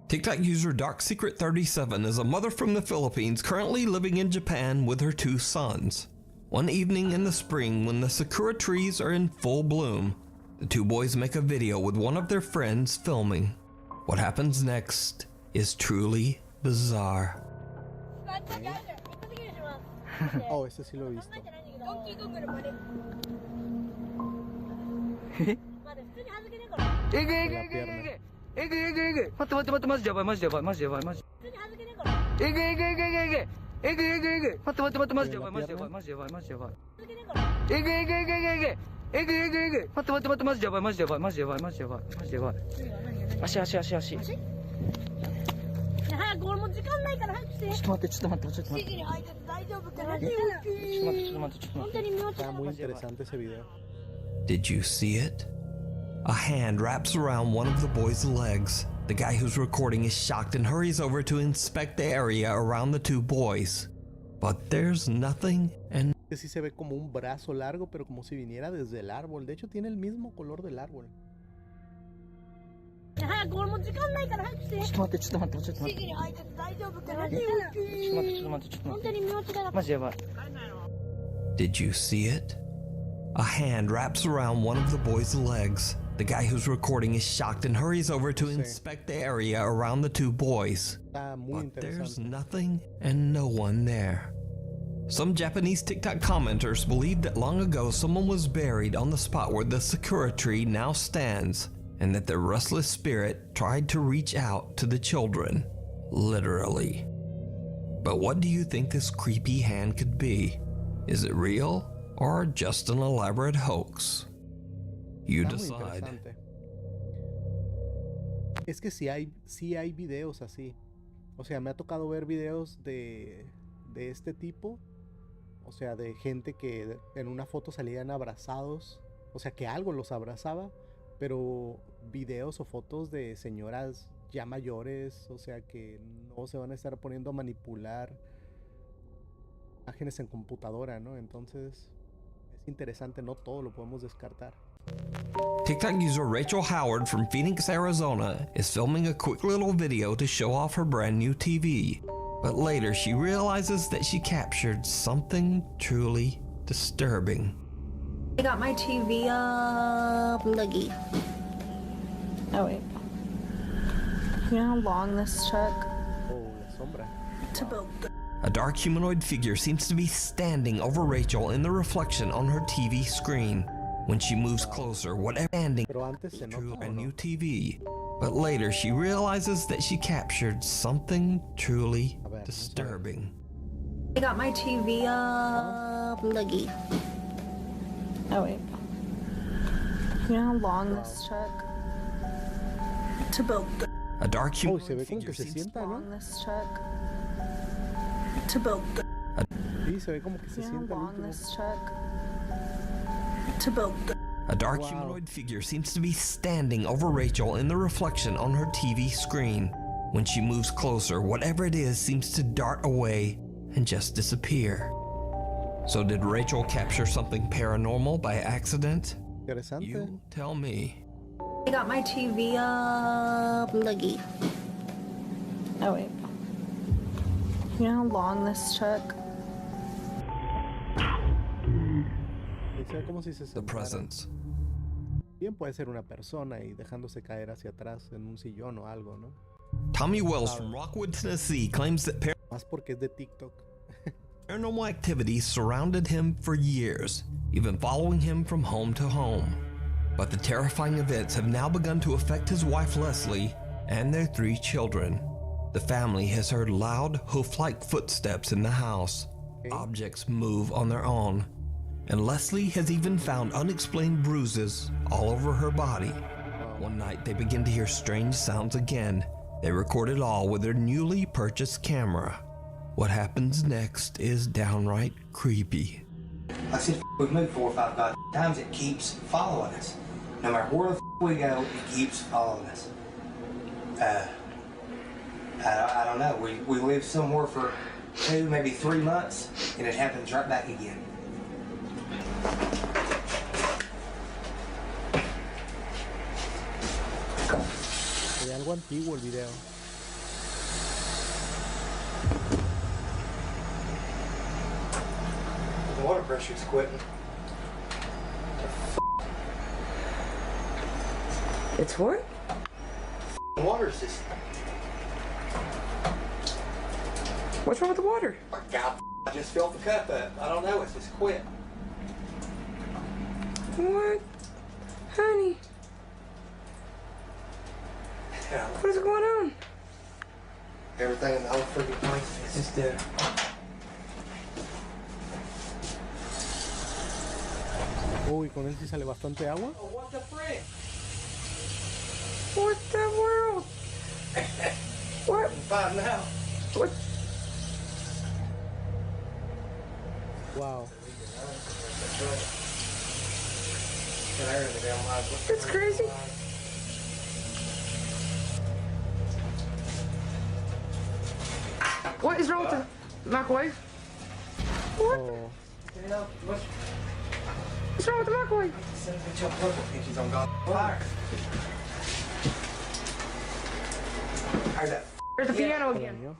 TikTok user DarkSecret37 is a mother from the Philippines currently living in Japan with her 2 sons. One evening in the spring when the sakura trees are in full bloom, the 2 boys make a video with one of their friends filming. What happens next is truly bizarre. Oh, este sí lo he visto. La pierna. Está muy interesante ese video. Did you see it? A hand wraps around one of the boys' legs. The guy who's recording is shocked and hurries over to inspect the area around the 2 boys. But there's nothing and... Sí se ve como un brazo largo, pero como si viniera desde el árbol. De hecho, tiene el mismo color del árbol. Did you see it? A hand wraps around one of the boys' legs. The guy who's recording is shocked and hurries over to inspect the area around the 2 boys. But there's nothing and no one there. Some Japanese TikTok commenters believe that long ago someone was buried on the spot where the sakura tree now stands, and that their restless spirit tried to reach out to the children, literally. But what do you think this creepy hand could be? Is it real or just an elaborate hoax? You decide. Es que sí hay videos así. O sea, me ha tocado ver videos de este tipo. O sea, de gente que en una foto salían abrazados. O sea, que algo los abrazaba. Pero videos o fotos de señoras ya mayores. O sea, que no se van a estar poniendo a manipular imágenes en computadora, ¿no? Entonces es interesante, no todo lo podemos descartar. TikTok user Rachel Howard from Phoenix, Arizona is filming a quick little video to show off her brand new TV. But later she realizes that she captured something truly disturbing. I got my TV up, looky. Oh wait. You know how long this took? Oh, la sombra. To build. A dark humanoid figure seems to be standing over Rachel in the reflection on her TV screen. When she moves closer, whatever standing through a new TV. But later she realizes that she captured something truly disturbing. I got my TV up, looky. Oh wait. You know how long this took? To build. A dark humanoid se ve como figure que se seems sienta, ¿no? This took to build. Sí, se ve como que se sienta al último. A dark humanoid figure seems to be standing over Rachel in the reflection on her TV screen. When she moves closer, whatever it is seems to dart away and just disappear. So did Rachel capture something paranormal by accident? Interesante. You tell me. I got my TV up, looky. Oh wait. You know how long this took? Como si se The presence. Bien puede ser una persona y dejándose caer hacia atrás en un sillón o algo, ¿no? Tommy Wells from Rockwood, Tennessee claims that más porque es de TikTok. Paranormal activity surrounded him for years, even following him from home to home. But the terrifying events have now begun to affect his wife Leslie and their 3 children. The family has heard loud hoof-like footsteps in the house. Objects move on their own. And Leslie has even found unexplained bruises all over her body. One night, they begin to hear strange sounds again. They record it all with their newly purchased camera. What happens next is downright creepy. I said, we've moved 4 or 5 times, it keeps following us. No matter where the we go, it keeps following us. I don't know. We lived somewhere for 2, maybe 3 months, and it happens right back again. Hay algo antiguo el video. The water pressure's quitting. It's what? The water's just... What's wrong with the water? Oh, God, I just filled the cup up. I don't know, it's just quit. What? Honey? Yeah. What is going on? Everything in the whole freaking place is just Uy, con él sí sale bastante agua. Oh, what the frick? What the world? What? I'm fine now. What? Wow. That's crazy. What is wrong with the microwave? What? Oh. What's wrong with the microwave? She's on God's fire. How's that? There's the piano again.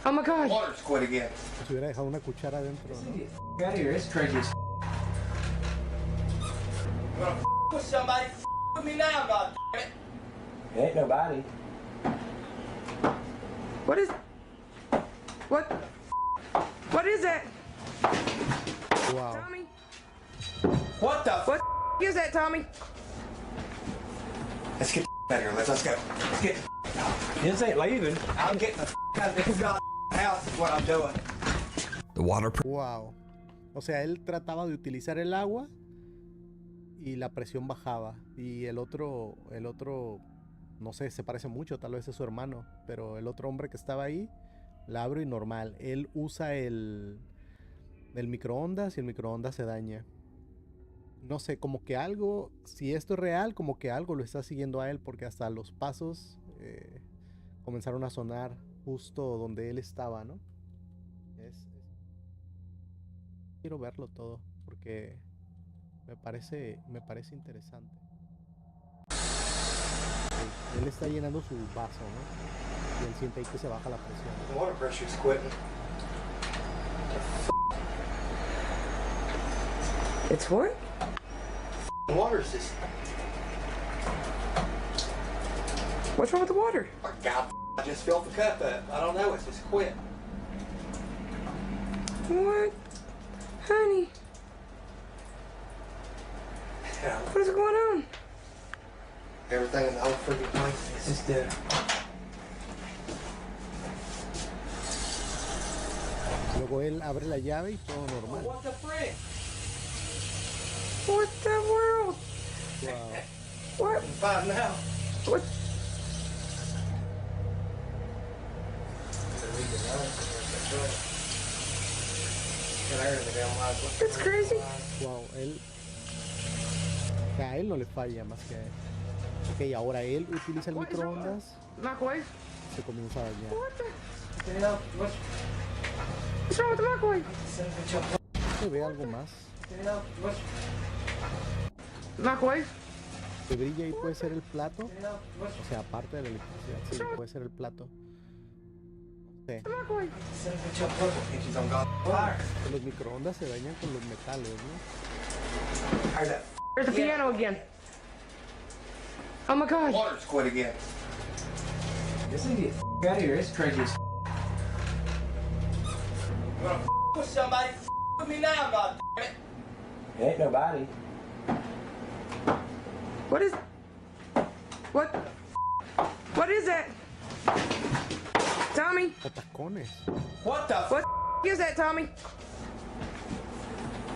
Oh my God. Water's quit again. Si hubiera dejado una cuchara adentro, ¿no? Get out of here, it's crazy as I'm gonna with somebody, with me now, God damn it. Ain't nobody. What is... What? What is that? Wow. Tommy? What the What is that, Tommy? Let's get out of here, let's go. Let's get This ain't leaving. I'm getting the out of this goddamn house is what I'm doing. The water. Wow. O sea, él trataba de utilizar el agua y la presión bajaba. Y el otro, no sé, se parece mucho, tal vez es su hermano, pero el otro hombre que estaba ahí, la abre y normal. Él usa el microondas y el microondas se daña. No sé, como que algo, si esto es real, como que algo lo está siguiendo a él, porque hasta los pasos comenzaron a sonar justo donde él estaba, ¿no? Quiero verlo todo, porque me parece interesante. Él está llenando su vaso, ¿no? Y él siente ahí que se baja la presión. The water pressure's quitting. It's what? The water's just... What's wrong with the water? Oh, God, I just filled the cup up. I don't know, it's just quit. What? Honey? Yeah. What is going on? Everything in the whole freaking place is just Luego él abre la llave y todo normal. What the frick? What the world? Wow. I'm What? fine now. What? That's crazy. Wow, él... O sea, a él no le falla más que a él. Ok, ahora él utiliza el microondas. Microwave? Se comienza a dañar. What the? What's wrong with the microwave? Se ve algo más. Microwave? Que brilla ahí puede ser el plato. O sea, aparte de la electricidad, sí, puede ser el plato. Sí. Los microondas se dañan con los metales, ¿no? There's the piano again. Oh my God. Water's quit again. This idiot out of here, it's crazy as I'm gonna with somebody, with me now, God damn it. Ain't nobody. What is... What? What is that? Tommy? O tacones. What the What is that, Tommy?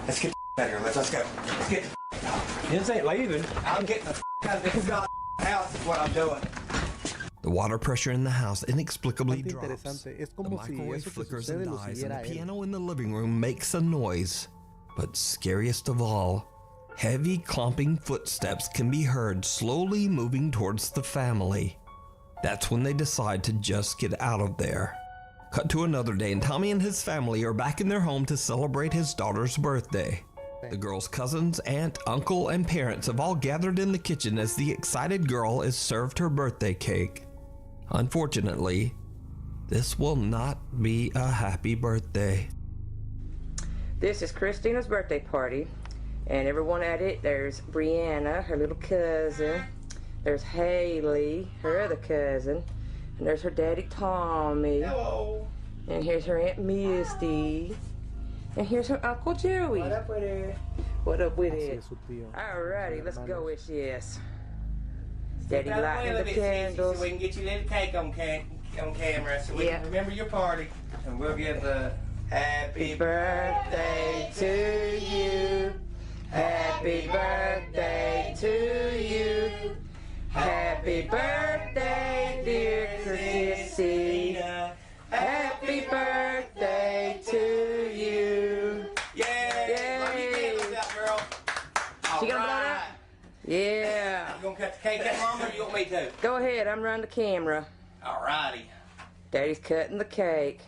Let's get the out of here. Let's go. Let's get the This ain't leaving. I'm getting the out of this house is what I'm doing. The water pressure in the house inexplicably Bastante drops. interesante. Es The como si microwave eso que flickers sucede and lo dies, and siguiera the él. piano in the living room makes a noise. But scariest of all, heavy clomping footsteps can be heard slowly moving towards the family. That's when they decide to just get out of there. Cut to another day, and Tommy and his family are back in their home to celebrate his daughter's birthday. The girl's cousins, aunt, uncle, and parents have all gathered in the kitchen as the excited girl is served her birthday cake. Unfortunately, this will not be a happy birthday. This is Christina's birthday party, and everyone at it, there's Brianna, her little cousin, there's Haley, her other cousin, and there's her daddy Tommy. Hello. And here's her Aunt Misty. And here's her Uncle Joey. What up with it? What up with Así it? es su tío. Alrighty, let's go with yes. Step Daddy out of the way a lighting little the bit, Sissy, candles. so we can get you a little cake on camera, so we Yeah. can remember your party. And we'll give the happy Birthday to you. Happy birthday to you. Happy birthday, dear Chrissy. Happy birthday to you. Yay! Blow your candles out, girl. She gonna blow it Alright. out? Yeah. You gonna cut the cake out, Mama, or you want me to? Go ahead, I'm running the camera. Alrighty. Daddy's cutting the cake.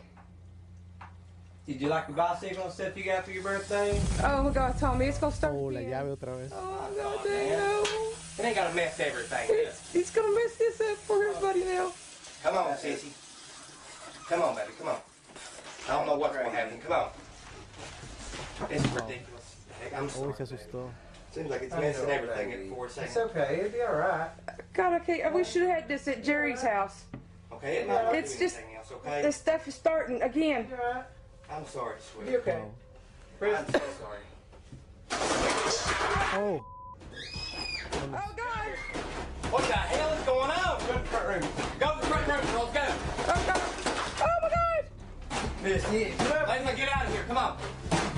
Did you like the bicycle and stuff you got for your birthday? Oh my God, Tommy, it's gonna start Oh, la again. llave otra vez. Oh God, damn. It ain't gonna mess everything up. He's gonna mess this up for everybody now. Come on, Sissy. Come on, baby, come on. I don't know what's gonna happen. Come on. It's ridiculous. I'm Oh, sorry. se asustó. Seems like it's messing everything in 4 seconds. It's okay. It'll be all right. God, we should have had this at Jerry's house. Okay, it might not It's do just, anything else, okay? this stuff is starting again. I'm sorry, sweetie. You okay? I'm so sorry. Oh, Oh God! What the hell is going on? Go to the front room. Go to the front room, girls. Go. Oh God! Oh my God! Let's get out of here. Come on.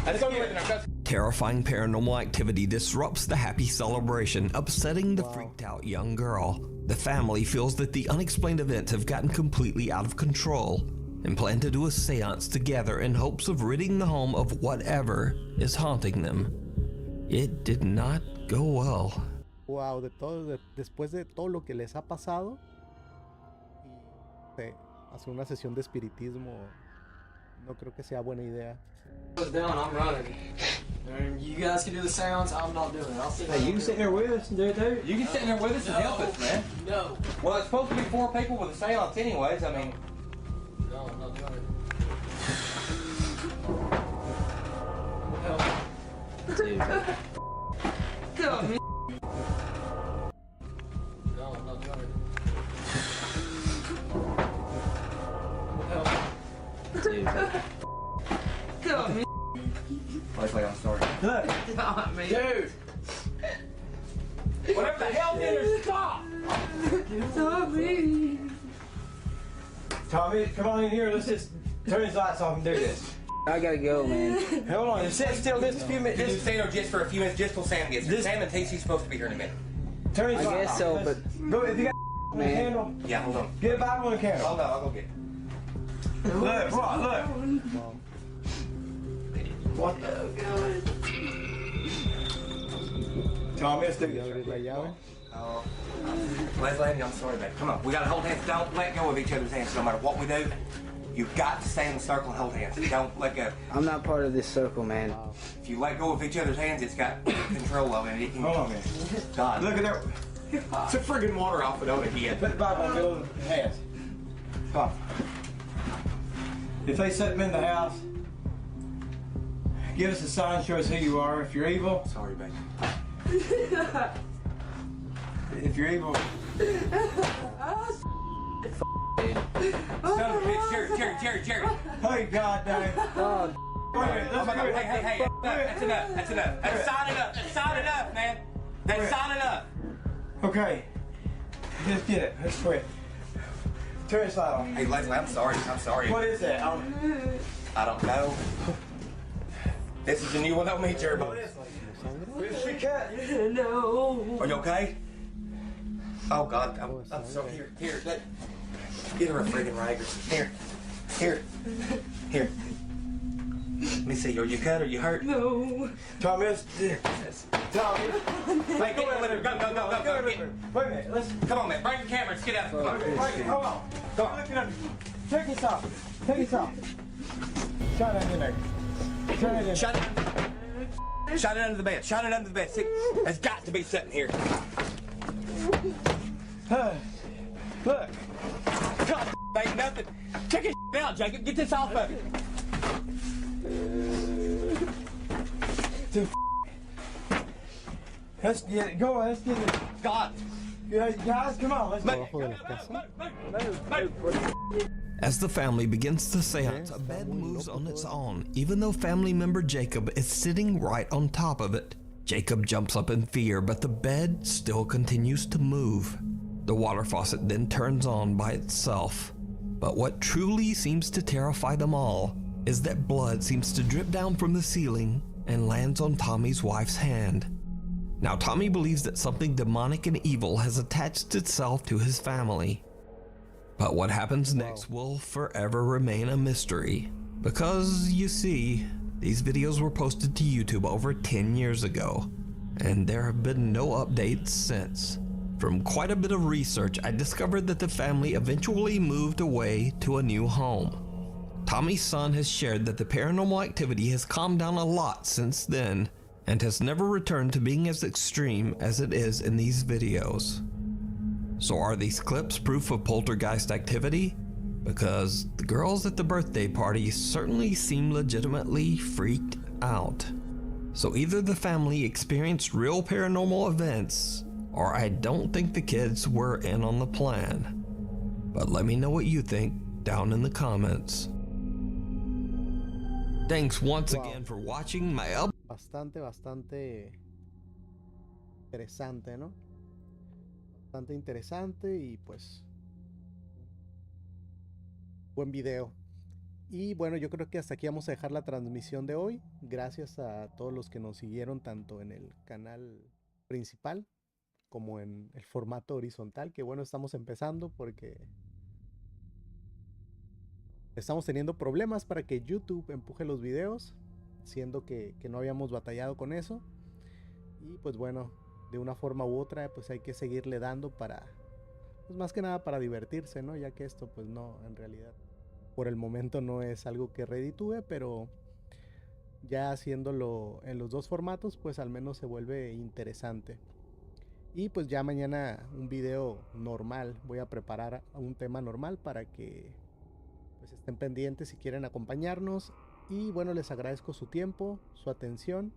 Let's go with it. Terrifying paranormal activity disrupts the happy celebration, upsetting the freaked out young girl. The family feels that the unexplained events have gotten completely out of control and plan to do a seance together in hopes of ridding the home of whatever is haunting them. It did not go well. wow, después de todo lo que les ha pasado, y hacer una sesión de espiritismo no creo que sea buena idea. Down, I'm running. And you guys can do the sounds. I'm not doing it. I'll sit. Hey, you can sit there with us and do it too. You can sit in there with us and help us, man. No. Well, it's supposed to be 4 people with a seance anyways. I mean, No, I'm not doing it. Dude. Come here. No, I'm not doing it. Dude. Come here. Leslie, I'm sorry. Look, Tommy. Dude. Whatever the hell did her stop? Tommy. Tommy, come on in here. Let's just turn these lights off and do this. I gotta go, man. Hold on, just sit still just a few minutes. Just Just stay there just for a few minutes, just till Sam gets here. This- Sam and Tasey's supposed to be here in a minute. turn these I lights guess off. so, Let's- but- Go, if you got a Man. candle, Yeah, hold on. get a Bible and a candle. Hold on, I'll go get it. Look, Rod, look. What the? Tommy, let's do Y this. abrir la llave. Oh, Leslie, I'm sorry, babe. Come on, we gotta hold hands. Don't let go of each other's hands. No matter what we do, you've got to stay in the circle and hold hands. Don't let go. I'm not part of this circle, man. If you let go of each other's hands, it's got control of it. It can Hold on, man. God. Look at that. It's a friggin' water off it on again. Put the Bible on Bill's hands. Come on. If they set them in the house, give us a sign, show us who you are. If you're evil, Sorry, babe. if you're evil, Son of a bitch, Jerry. hey, God dang. Oh, Wait a minute, Oh my let's God, do it. hey, that's enough. That's sign enough, man. That's sign enough. Okay. Just get it. Let's quit. Turn this light on. Hey, Leslie, I'm sorry. What is that? I don't know. This is a new one on me, Turbo. No. Are you okay? Oh God, I'm so here. Get her a friggin' Rager. Here. Let me see. Are you cut? Are you hurt? No. Thomas. Tommy. Hey, go. Wait a minute. Come on, man. Bring the camera. Let's get out. Come on. Hold on. Go on. Take this off. Shot it in there. Shot it under the bed. See, it's got to be sitting here. Look. God, ain't nothing. Check his out, Jacob. Get this off of it. Let's get it. Go on. Let's get it. God. Guys, come on. Let's move. As the family begins the seance, a bed moves on its own, even though family member Jacob is sitting right on top of it. Jacob jumps up in fear, but the bed still continues to move. The water faucet then turns on by itself. But what truly seems to terrify them all is that blood seems to drip down from the ceiling and lands on Tommy's wife's hand. Now Tommy believes that something demonic and evil has attached itself to his family. But what happens next will forever remain a mystery. Because, you see, these videos were posted to YouTube over 10 years ago, and there have been no updates since. From quite a bit of research, I discovered that the family eventually moved away to a new home. Tommy's son has shared that the paranormal activity has calmed down a lot since then, and has never returned to being as extreme as it is in these videos. So are these clips proof of poltergeist activity? Because the girls at the birthday party certainly seem legitimately freaked out. So either the family experienced real paranormal events, or I don't think the kids were in on the plan. But let me know what you think down in the comments. Thanks once again for watching my Bastante interesante, ¿no? Bastante interesante y pues buen video. Y bueno, yo creo que hasta aquí vamos a dejar la transmisión de hoy. Gracias a todos los que nos siguieron tanto en el canal principal como en el formato horizontal, que bueno, estamos empezando porque estamos teniendo problemas para que YouTube empuje los videos, siendo que no habíamos batallado con eso. Y pues bueno, de una forma u otra pues hay que seguirle dando para, pues más que nada para divertirse, ¿no? Ya que esto pues no, en realidad por el momento no es algo que reditúe, pero ya haciéndolo en los dos formatos pues al menos se vuelve interesante. Y pues ya mañana un video normal, voy a preparar un tema normal para que pues estén pendientes si quieren acompañarnos. Y bueno, les agradezco su tiempo, su atención.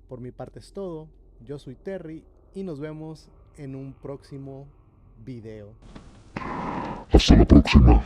Por mi parte es todo. Yo soy Terry y nos vemos en un próximo video. Hasta la próxima.